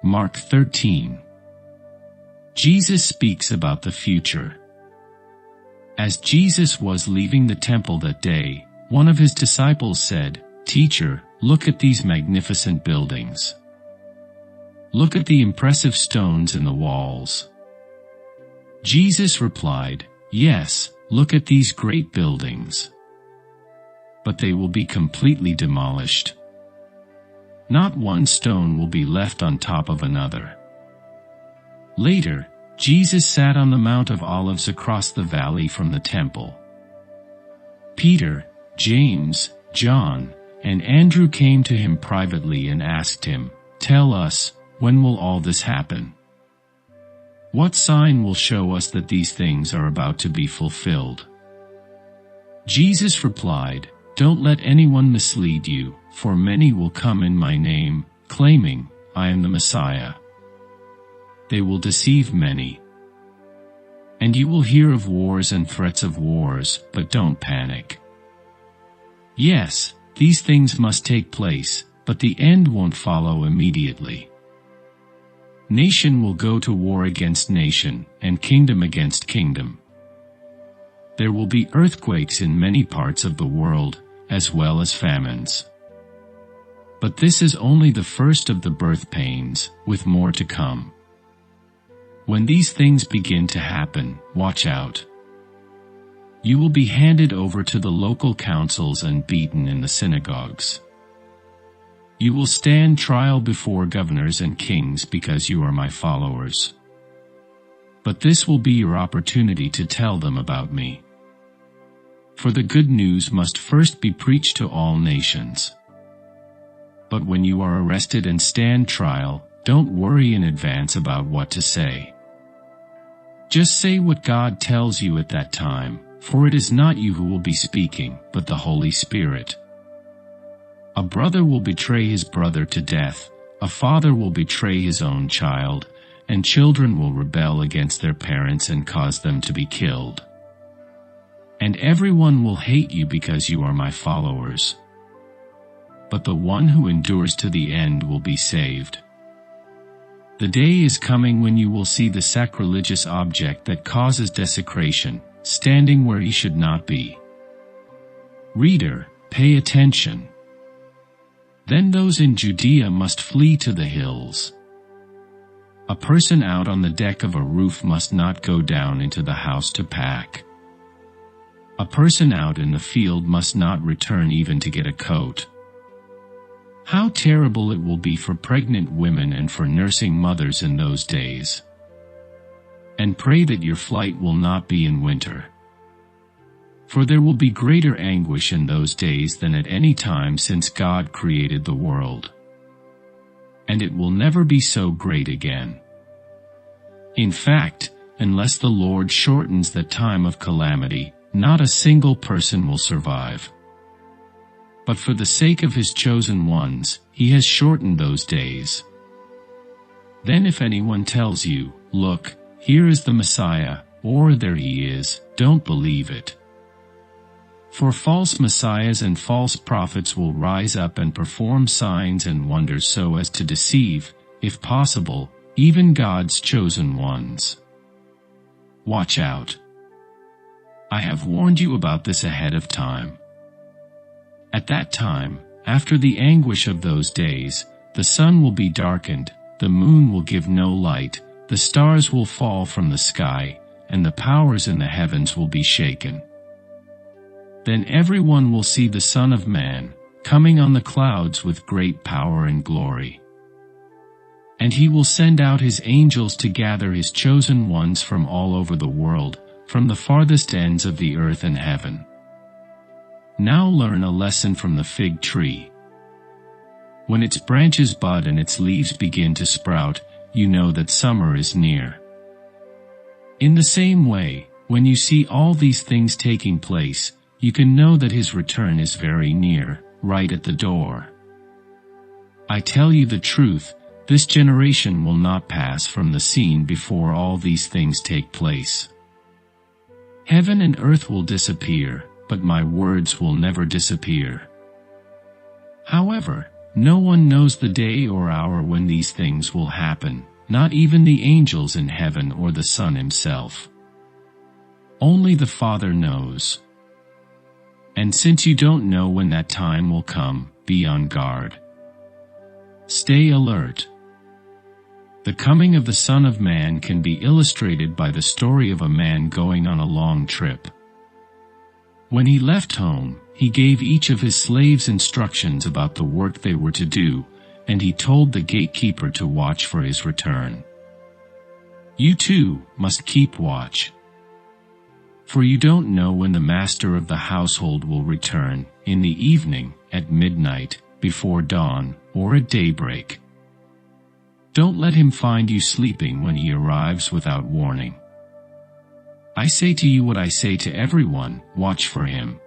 Mark 13. Jesus speaks about the future. As Jesus was leaving the temple that day, one of his disciples said, "Teacher, look at these magnificent buildings. Look at the impressive stones in the walls." Jesus replied, "Yes, look at these great buildings. But they will be completely demolished. Not one stone will be left on top of another." Later, Jesus sat on the Mount of Olives across the valley from the temple. Peter, James, John, and Andrew came to him privately and asked him, "Tell us, when will all this happen? What sign will show us that these things are about to be fulfilled?" Jesus replied, "Don't let anyone mislead you, for many will come in my name, claiming, 'I am the Messiah.' They will deceive many. And you will hear of wars and threats of wars, but don't panic. Yes, these things must take place, but the end won't follow immediately. Nation will go to war against nation, and kingdom against kingdom. There will be earthquakes in many parts of the world, as well as famines. But this is only the first of the birth pains, with more to come. When these things begin to happen, watch out. You will be handed over to the local councils and beaten in the synagogues. You will stand trial before governors and kings because you are my followers. But this will be your opportunity to tell them about me. For the good news must first be preached to all nations. But when you are arrested and stand trial, don't worry in advance about what to say. Just say what God tells you at that time, for it is not you who will be speaking, but the Holy Spirit. A brother will betray his brother to death, a father will betray his own child, and children will rebel against their parents and cause them to be killed. And everyone will hate you because you are my followers. But the one who endures to the end will be saved. The day is coming when you will see the sacrilegious object that causes desecration, standing where he should not be. Reader, pay attention. Then those in Judea must flee to the hills. A person out on the deck of a roof must not go down into the house to pack. A person out in the field must not return even to get a coat. How terrible it will be for pregnant women and for nursing mothers in those days. And pray that your flight will not be in winter. For there will be greater anguish in those days than at any time since God created the world. And it will never be so great again. In fact, unless the Lord shortens the time of calamity, not a single person will survive. But for the sake of his chosen ones, he has shortened those days. Then if anyone tells you, "Look, here is the Messiah," or "There he is," don't believe it. For false messiahs and false prophets will rise up and perform signs and wonders so as to deceive, if possible, even God's chosen ones. Watch out. I have warned you about this ahead of time. At that time, after the anguish of those days, the sun will be darkened, the moon will give no light, the stars will fall from the sky, and the powers in the heavens will be shaken. Then everyone will see the Son of Man, coming on the clouds with great power and glory. And he will send out his angels to gather his chosen ones from all over the world, from the farthest ends of the earth and heaven. Now learn a lesson from the fig tree. When its branches bud and its leaves begin to sprout, you know that summer is near. In the same way, when you see all these things taking place, you can know that his return is very near, right at the door. I tell you the truth, this generation will not pass from the scene before all these things take place. Heaven and earth will disappear, but my words will never disappear. However, No one knows the day or hour when these things will happen, not even the angels in heaven or the Son himself. Only the Father knows. And since you don't know when that time will come, be on guard. Stay alert. The coming of the Son of Man can be illustrated by the story of a man going on a long trip. When he left home, he gave each of his slaves instructions about the work they were to do, and he told the gatekeeper to watch for his return. You too must keep watch. For you don't know when the master of the household will return, in the evening, at midnight, before dawn, or at daybreak. Don't let him find you sleeping when he arrives without warning. I say to you what I say to everyone, watch for him.